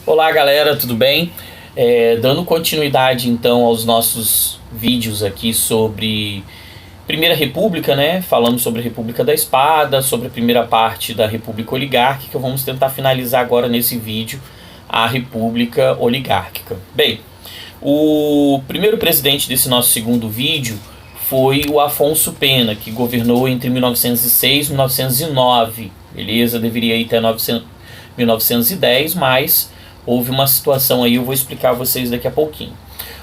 Olá galera, tudo bem? Dando continuidade então aos nossos vídeos aqui sobre Primeira República, né? Falamos sobre a República da Espada, sobre a primeira parte da República Oligárquica. Vamos tentar finalizar agora nesse vídeo a República Oligárquica. Bem, o primeiro presidente desse nosso segundo vídeo foi o Afonso Pena, que governou entre 1906 e 1909, beleza? Deveria ir até 1910, mas houve uma situação aí, eu vou explicar a vocês daqui a pouquinho.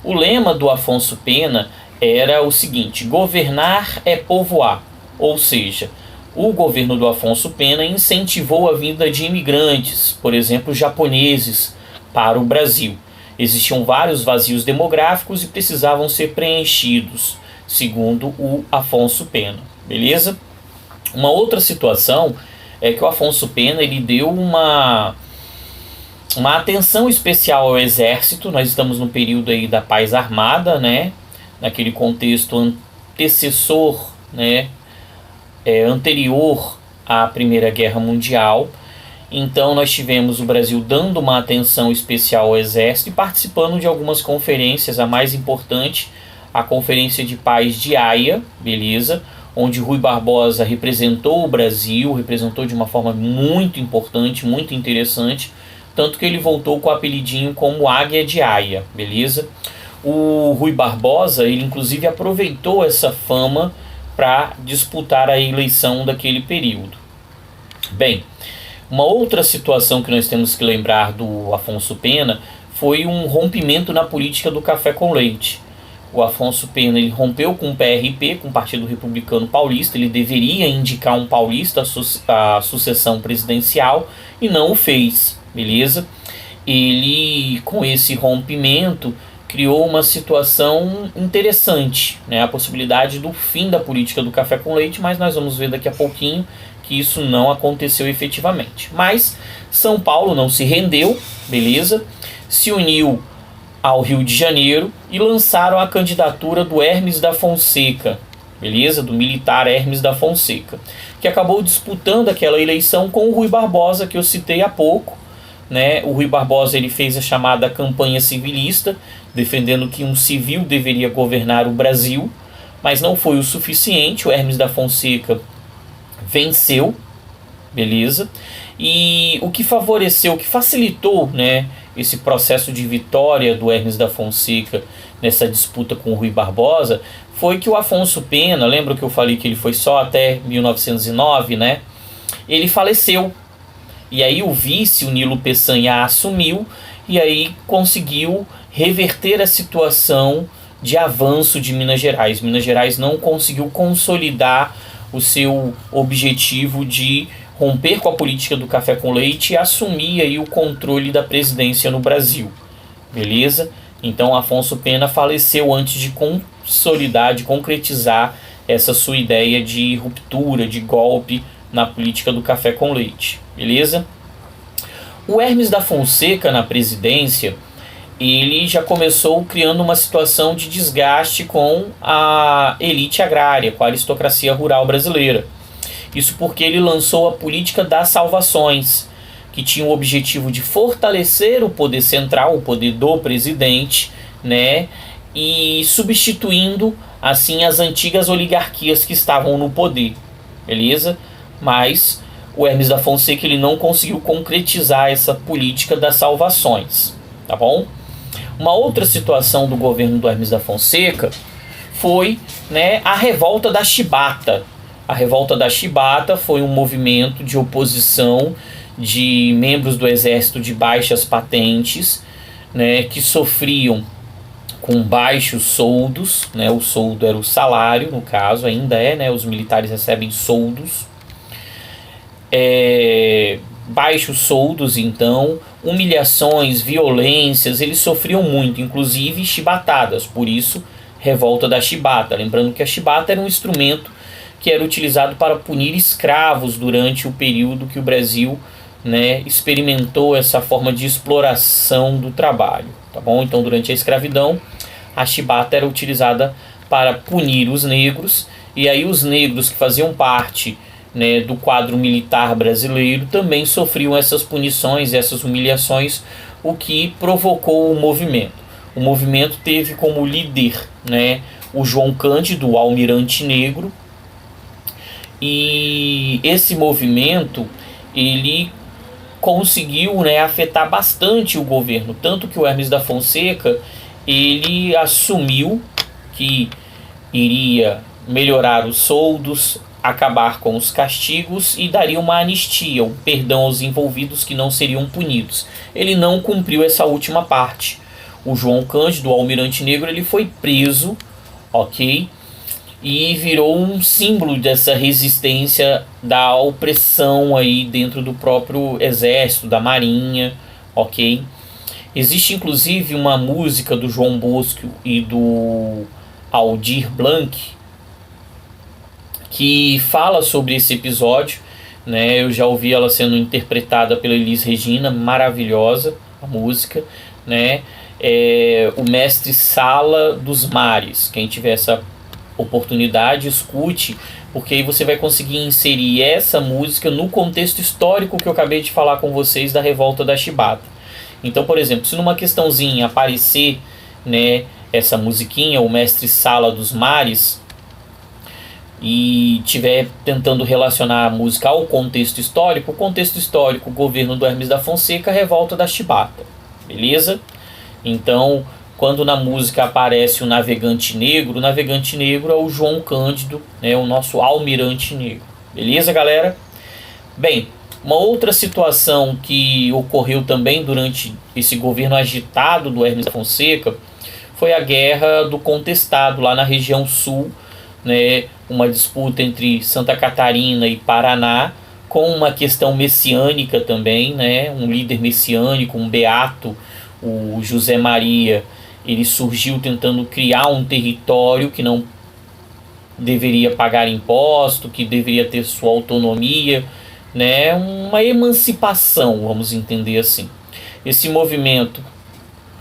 O lema do Afonso Pena era o seguinte: governar é povoar, ou seja, o governo do Afonso Pena incentivou a vinda de imigrantes, por exemplo, japoneses, para o Brasil. Existiam vários vazios demográficos e precisavam ser preenchidos, segundo o Afonso Pena, beleza? Uma outra situação é que o Afonso Pena ele deu uma atenção especial ao exército. Nós estamos no período aí da paz armada, né? Naquele contexto antecessor, né? Anterior à Primeira Guerra Mundial. Então nós tivemos o Brasil dando uma atenção especial ao exército e participando de algumas conferências. A mais importante, a Conferência de Paz de Haia, beleza? Onde Rui Barbosa representou o Brasil, representou de uma forma muito importante, muito interessante, tanto que ele voltou com o apelidinho como Águia de Haia, beleza? O Rui Barbosa, ele inclusive aproveitou essa fama para disputar a eleição daquele período. Bem, uma outra situação que nós temos que lembrar do Afonso Pena foi um rompimento na política do café com leite. O Afonso Pena ele rompeu com o PRP, com o Partido Republicano Paulista. Ele deveria indicar um paulista à sucessão presidencial e não o fez, beleza? Ele, com esse rompimento, criou uma situação interessante, né? A possibilidade do fim da política do café com leite, mas nós vamos ver daqui a pouquinho que isso não aconteceu efetivamente. Mas São Paulo não se rendeu, beleza? Se uniu ao Rio de Janeiro e lançaram a candidatura do Hermes da Fonseca, beleza? Do militar Hermes da Fonseca, que acabou disputando aquela eleição com o Rui Barbosa, que eu citei há pouco, né? O Rui Barbosa ele fez a chamada campanha civilista, defendendo que um civil deveria governar o Brasil, mas não foi o suficiente. O Hermes da Fonseca venceu, beleza? E o que favoreceu, o que facilitou, né, esse processo de vitória do Hermes da Fonseca nessa disputa com o Rui Barbosa foi que o Afonso Pena, lembra que eu falei que ele foi só até 1909, né? Ele faleceu. E aí o vice, o Nilo Peçanha, assumiu e aí conseguiu reverter a situação de avanço de Minas Gerais. Minas Gerais não conseguiu consolidar o seu objetivo de romper com a política do café com leite e assumir aí o controle da presidência no Brasil, beleza? Então Afonso Pena faleceu antes de consolidar, de concretizar essa sua ideia de ruptura, de golpe na política do café com leite, beleza? O Hermes da Fonseca na presidência, ele já começou criando uma situação de desgaste com a elite agrária, com a aristocracia rural brasileira. Isso porque ele lançou a política das salvações, que tinha o objetivo de fortalecer o poder central, o poder do presidente, né, e substituindo assim as antigas oligarquias que estavam no poder, beleza? Mas o Hermes da Fonseca ele não conseguiu concretizar essa política das salvações, tá bom? Uma outra situação do governo do Hermes da Fonseca foi, né, a revolta da Chibata. A revolta da Chibata foi um movimento de oposição de membros do exército de baixas patentes, né, que sofriam com baixos soldos, né, o soldo era o salário, no caso ainda é, né, os militares recebem soldos, baixos soldos, então, humilhações, violências, eles sofriam muito, inclusive chibatadas, por isso revolta da Chibata. Lembrando que a chibata era um instrumento que era utilizado para punir escravos durante o período que o Brasil, né, experimentou essa forma de exploração do trabalho, tá bom? Então, durante a escravidão, a chibata era utilizada para punir os negros, e aí os negros que faziam parte né, do quadro militar brasileiro também sofriam essas punições, essas humilhações, o que provocou o movimento. O movimento teve como líder, né, o João Cândido, o Almirante Negro, e esse movimento ele conseguiu, né, afetar bastante o governo, tanto que o Hermes da Fonseca ele assumiu que iria melhorar os soldos, acabar com os castigos e daria uma anistia, um perdão aos envolvidos que não seriam punidos. Ele não cumpriu essa última parte. O João Cândido, o Almirante Negro, ele foi preso, ok? E virou um símbolo dessa resistência da opressão aí dentro do próprio exército, da marinha, ok? Existe inclusive uma música do João Bosco e do Aldir Blanc que fala sobre esse episódio, né? Eu já ouvi ela sendo interpretada pela Elis Regina, maravilhosa a música, né? O Mestre Sala dos Mares, quem tiver essa oportunidade, escute, porque aí você vai conseguir inserir essa música no contexto histórico que eu acabei de falar com vocês da revolta da Chibata. Então, por exemplo, se numa questãozinha aparecer, né, essa musiquinha, o Mestre Sala dos Mares, e tiver tentando relacionar a música ao contexto histórico, o governo do Hermes da Fonseca, revolta da Chibata, beleza? Então, quando na música aparece o navegante negro é o João Cândido, né, o nosso almirante negro, beleza, galera? Bem, uma outra situação que ocorreu também durante esse governo agitado do Hermes da Fonseca foi a Guerra do Contestado, lá na região sul, né, uma disputa entre Santa Catarina e Paraná, com uma questão messiânica também, né, um líder messiânico, um beato, o José Maria, ele surgiu tentando criar um território que não deveria pagar imposto, que deveria ter sua autonomia, né, uma emancipação, vamos entender assim. Esse movimento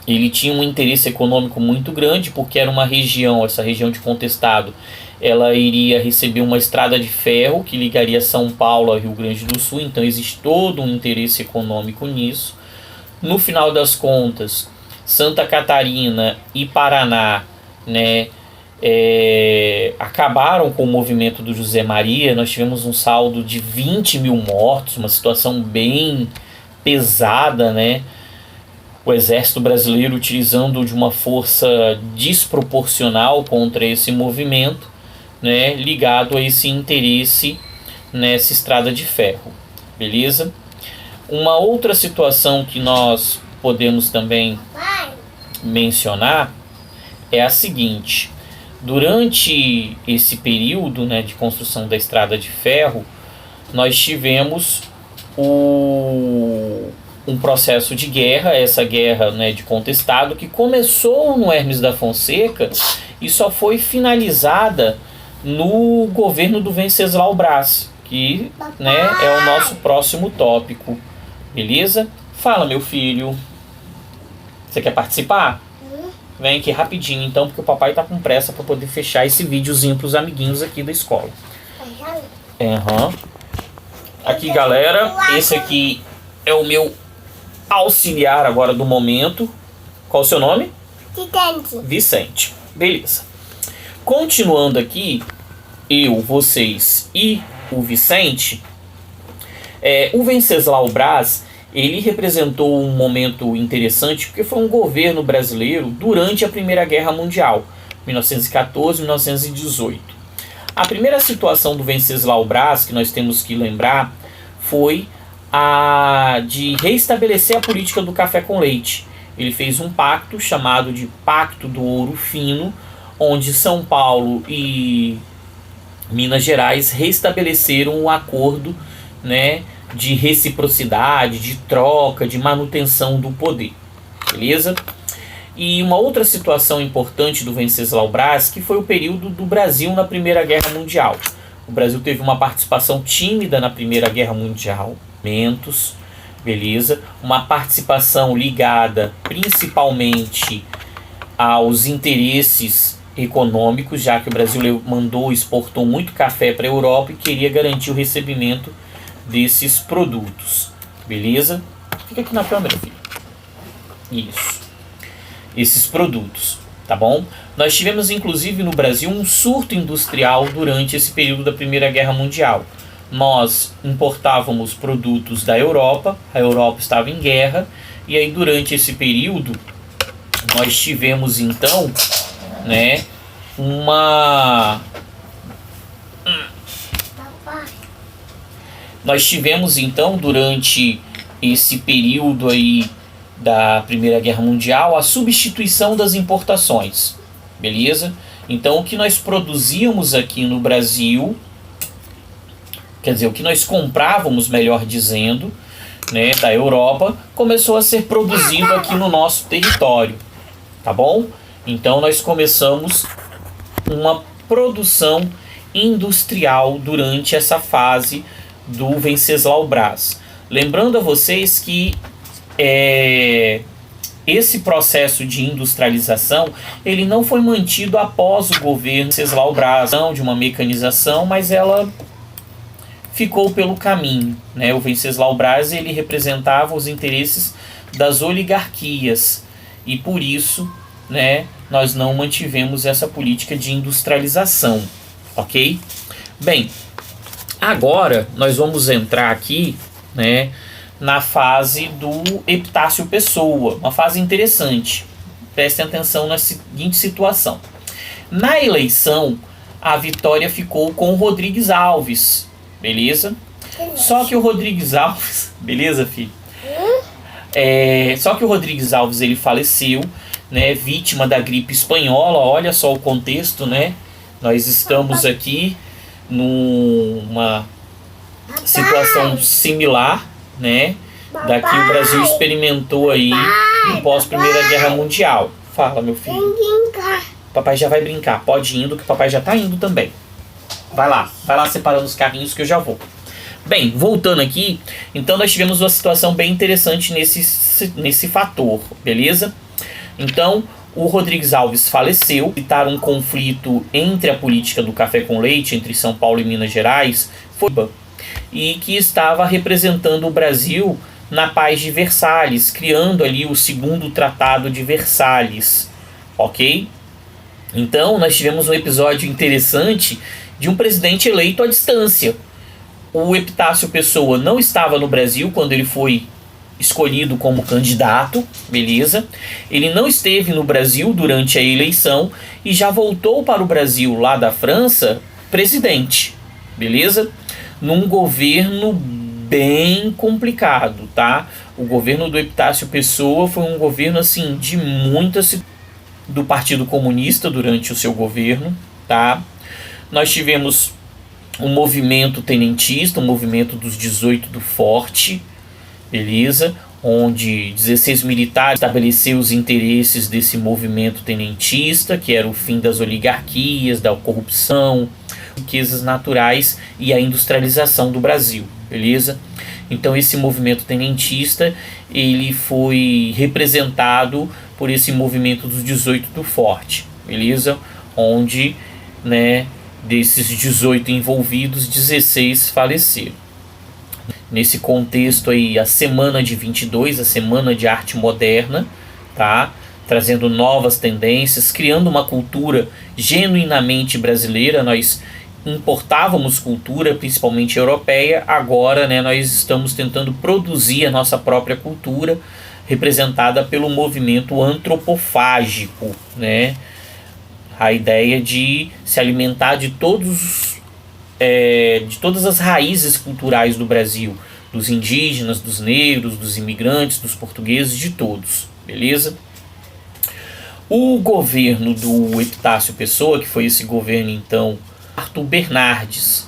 ele tinha um interesse econômico muito grande, porque era uma região, essa região de Contestado, ela iria receber uma estrada de ferro que ligaria São Paulo ao Rio Grande do Sul, então existe todo um interesse econômico nisso. No final das contas, Santa Catarina e Paraná, né, acabaram com o movimento do José Maria. Nós tivemos um saldo de 20 mil mortos, uma situação bem pesada, né? O exército brasileiro utilizando de uma força desproporcional contra esse movimento, né, ligado a esse interesse nessa estrada de ferro, beleza? Uma outra situação que nós podemos também mencionar é a seguinte: durante esse período, né, de construção da estrada de ferro, nós tivemos um processo de guerra, essa guerra, né, de contestado, que começou no Hermes da Fonseca e só foi finalizada no governo do Venceslau Braz, que, né, é o nosso próximo tópico, beleza? Fala, meu filho, você quer participar? Vem aqui rapidinho então, porque o papai tá com pressa para poder fechar esse videozinho pros amiguinhos aqui da escola. Uhum. Aqui, galera, esse aqui é o meu auxiliar agora do momento. Qual o seu nome? Vicente. Beleza. Continuando aqui, eu, vocês e o Vicente, o Venceslau Braz, ele representou um momento interessante, porque foi um governo brasileiro durante a Primeira Guerra Mundial, 1914 e 1918. A primeira situação do Venceslau Braz, que nós temos que lembrar, foi a de reestabelecer a política do café com leite. Ele fez um pacto chamado de Pacto do Ouro Fino, onde São Paulo e Minas Gerais restabeleceram um acordo, né, de reciprocidade, de troca, de manutenção do poder, beleza? E uma outra situação importante do Venceslau Braz, que foi o período do Brasil na Primeira Guerra Mundial. O Brasil teve uma participação tímida na Primeira Guerra Mundial, beleza? Uma participação ligada principalmente aos interesses econômicos, já que o Brasil exportou muito café para a Europa e queria garantir o recebimento desses produtos. Beleza? Fica aqui na câmera, filho. Isso. Esses produtos, tá bom? Nós tivemos, inclusive, no Brasil um surto industrial durante esse período da Primeira Guerra Mundial. Nós importávamos produtos da Europa, a Europa estava em guerra, e aí durante esse período nós tivemos então, né, nós tivemos então durante esse período aí da Primeira Guerra Mundial a substituição das importações, beleza? Então o que nós produzíamos aqui no Brasil, quer dizer, o que nós comprávamos, melhor dizendo, né, da Europa, começou a ser produzido aqui no nosso território, tá bom? Então nós começamos uma produção industrial durante essa fase do Venceslau Braz. Lembrando a vocês que esse processo de industrialização ele não foi mantido após o governo Venceslau Braz, não de uma mecanização, mas ela ficou pelo caminho, né? O Venceslau Braz ele representava os interesses das oligarquias e por isso, né, nós não mantivemos essa política de industrialização, ok? Bem, agora nós vamos entrar aqui, né, na fase do Epitácio Pessoa, uma fase interessante. Prestem atenção na seguinte situação. Na eleição, a vitória ficou com o Rodrigues Alves, beleza? Só que o Rodrigues Alves, beleza, filho? Só que o Rodrigues Alves ele faleceu, né, vítima da gripe espanhola. Olha só o contexto, né? Nós estamos aqui numa situação similar, né, da que o Brasil experimentou aí no pós-Primeira Guerra Mundial. Fala, meu filho. Papai já vai brincar. Pode ir indo, que o papai já tá indo também. Vai lá separando os carrinhos que eu já vou. Bem, voltando aqui, então nós tivemos uma situação bem interessante nesse fator, beleza? Então, o Rodrigues Alves faleceu, evitar um conflito entre a política do café com leite, entre São Paulo e Minas Gerais, e que estava representando o Brasil na Paz de Versalhes, criando ali o segundo Tratado de Versalhes, ok? Então, nós tivemos um episódio interessante de um presidente eleito à distância. O Epitácio Pessoa não estava no Brasil quando ele foi escolhido como candidato, beleza? Ele não esteve no Brasil durante a eleição e já voltou para o Brasil lá da França, presidente, beleza? Num governo bem complicado, tá? O governo do Epitácio Pessoa foi um governo assim de muitas do Partido Comunista durante o seu governo, tá? Nós tivemos um movimento tenentista, um movimento dos 18 do Forte, beleza? Onde 16 militares estabeleceram os interesses desse movimento tenentista, que era o fim das oligarquias, da corrupção, riquezas naturais e a industrialização do Brasil, beleza? Então esse movimento tenentista, ele foi representado por esse movimento dos 18 do Forte, beleza? Onde, né, desses 18 envolvidos, 16 faleceram. Nesse contexto aí, a Semana de 22, a Semana de Arte Moderna, tá? Trazendo novas tendências, criando uma cultura genuinamente brasileira. Nós importávamos cultura, principalmente europeia, agora, né, nós estamos tentando produzir a nossa própria cultura, representada pelo movimento antropofágico, né? A ideia de se alimentar de todas as raízes culturais do Brasil, dos indígenas, dos negros, dos imigrantes, dos portugueses, de todos, beleza? O governo do Epitácio Pessoa, que foi esse governo então, Arthur Bernardes.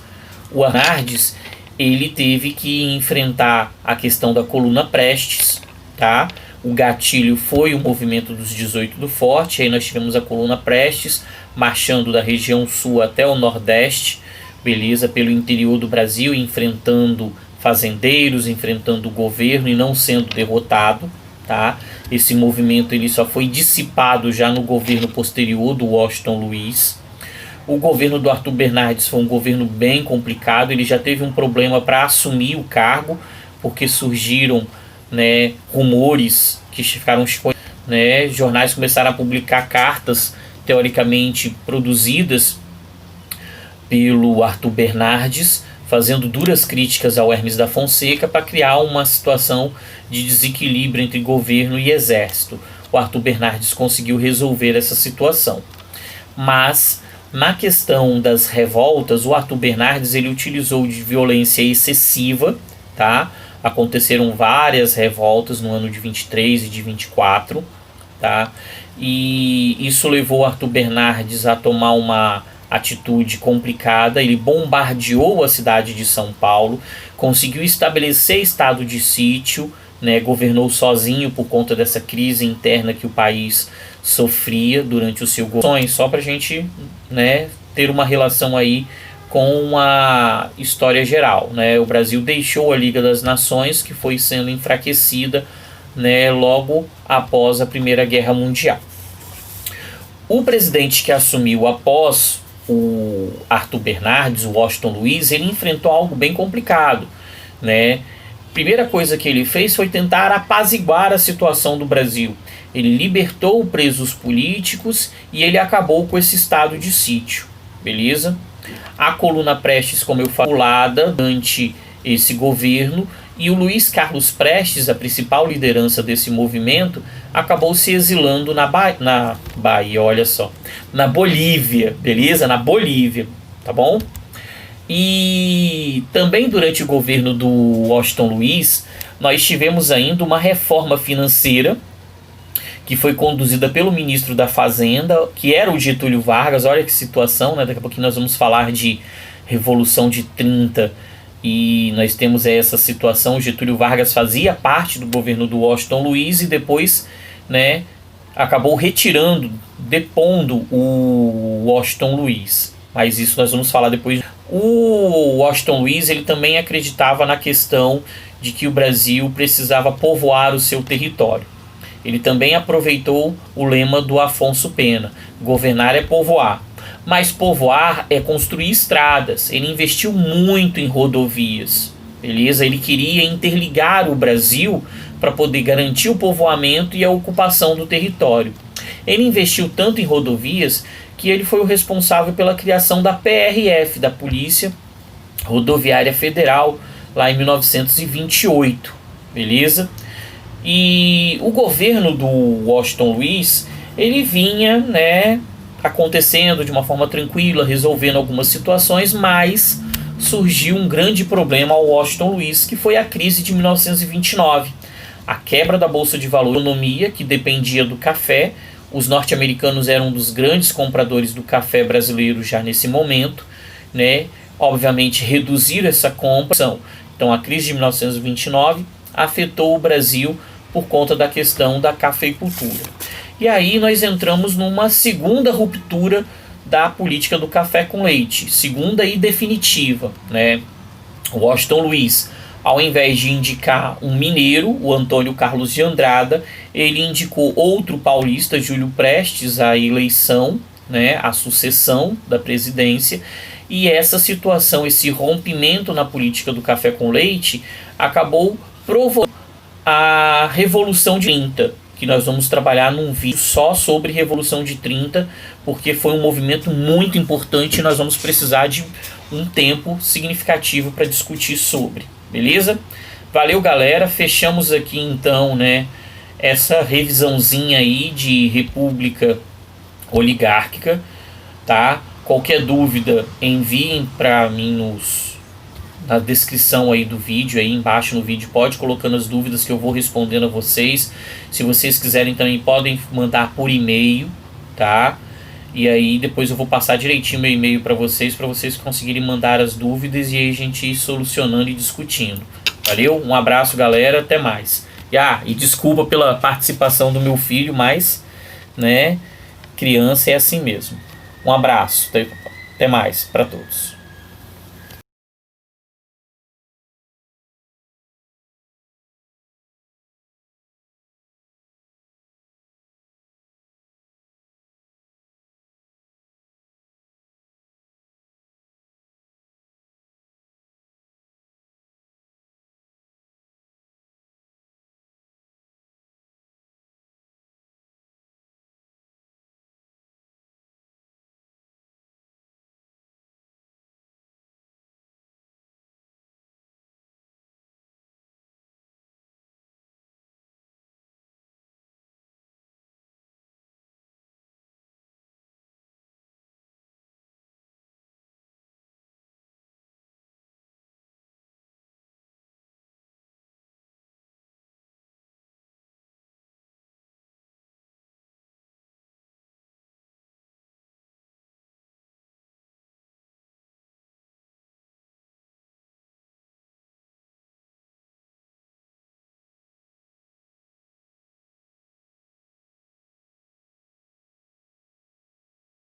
O Bernardes, ele teve que enfrentar a questão da coluna Prestes, tá? O gatilho foi o movimento dos 18 do Forte, aí nós tivemos a coluna Prestes marchando da região sul até o nordeste, beleza, pelo interior do Brasil, enfrentando fazendeiros, enfrentando o governo e não sendo derrotado, tá? Esse movimento ele só foi dissipado já no governo posterior do Washington Luiz. O governo do Arthur Bernardes foi um governo bem complicado. Ele já teve um problema para assumir o cargo, porque surgiram, né, rumores que ficaram, né, jornais começaram a publicar cartas teoricamente produzidas pelo Arthur Bernardes, fazendo duras críticas ao Hermes da Fonseca para criar uma situação de desequilíbrio entre governo e exército. O Arthur Bernardes conseguiu resolver essa situação. Mas, na questão das revoltas, o Arthur Bernardes ele utilizou de violência excessiva, tá? Aconteceram várias revoltas no ano de 23 e de 24, tá? E isso levou o Arthur Bernardes a tomar uma atitude complicada. Ele bombardeou a cidade de São Paulo, conseguiu estabelecer estado de sítio, né, governou sozinho por conta dessa crise interna que o país sofria durante o seu governo. Só para a gente, né, ter uma relação aí com a história geral, né? O Brasil deixou a Liga das Nações, que foi sendo enfraquecida, né, logo após a Primeira Guerra Mundial. O presidente que assumiu após o Arthur Bernardes, o Washington Luiz, ele enfrentou algo bem complicado, né? Primeira coisa que ele fez foi tentar apaziguar a situação do Brasil. Ele libertou presos políticos e ele acabou com esse estado de sítio, beleza? A coluna Prestes, como eu falei, durante esse governo, e o Luiz Carlos Prestes, a principal liderança desse movimento, acabou se exilando na Bahia, olha só, na Bolívia, beleza? Na Bolívia, tá bom? E também durante o governo do Washington Luiz, nós tivemos ainda uma reforma financeira que foi conduzida pelo ministro da Fazenda, que era o Getúlio Vargas. Olha que situação, né? Daqui a pouquinho nós vamos falar de Revolução de 30 e nós temos essa situação. O Getúlio Vargas fazia parte do governo do Washington Luiz e depois, né, acabou retirando, depondo o Washington Luiz. Mas isso nós vamos falar depois. O Washington Luiz ele também acreditava na questão de que o Brasil precisava povoar o seu território. Ele também aproveitou o lema do Afonso Pena: governar é povoar. Mas povoar é construir estradas. Ele investiu muito em rodovias, beleza? Ele queria interligar o Brasil para poder garantir o povoamento e a ocupação do território. Ele investiu tanto em rodovias que ele foi o responsável pela criação da PRF, da Polícia Rodoviária Federal, lá em 1928, beleza? E o governo do Washington Luiz, ele vinha, né, acontecendo de uma forma tranquila, resolvendo algumas situações, mas surgiu um grande problema ao Washington Luiz, que foi a crise de 1929. A quebra da Bolsa de Valores, a economia que dependia do café. Os norte-americanos eram um dos grandes compradores do café brasileiro já nesse momento, né? Obviamente reduziram essa compra. Então a crise de 1929 afetou o Brasil por conta da questão da cafeicultura. E aí nós entramos numa segunda ruptura da política do café com leite, segunda e definitiva, né? O Washington Luiz, ao invés de indicar um mineiro, o Antônio Carlos de Andrada, ele indicou outro paulista, Júlio Prestes, à eleição, né, à sucessão da presidência. E essa situação, esse rompimento na política do café com leite, acabou provocando a Revolução de 30, que nós vamos trabalhar num vídeo só sobre Revolução de 30, porque foi um movimento muito importante e nós vamos precisar de um tempo significativo para discutir sobre, beleza? Valeu, galera, fechamos aqui então, né, essa revisãozinha aí de república oligárquica, tá? Qualquer dúvida, enviem para mim na descrição aí do vídeo, aí embaixo no vídeo, pode colocando as dúvidas que eu vou respondendo a vocês. Se vocês quiserem também podem mandar por e-mail, tá? E aí depois eu vou passar direitinho meu e-mail para vocês conseguirem mandar as dúvidas e aí a gente ir solucionando e discutindo. Valeu? Um abraço, galera, até mais. E desculpa pela participação do meu filho, mas, né, criança é assim mesmo. Um abraço, até mais para todos.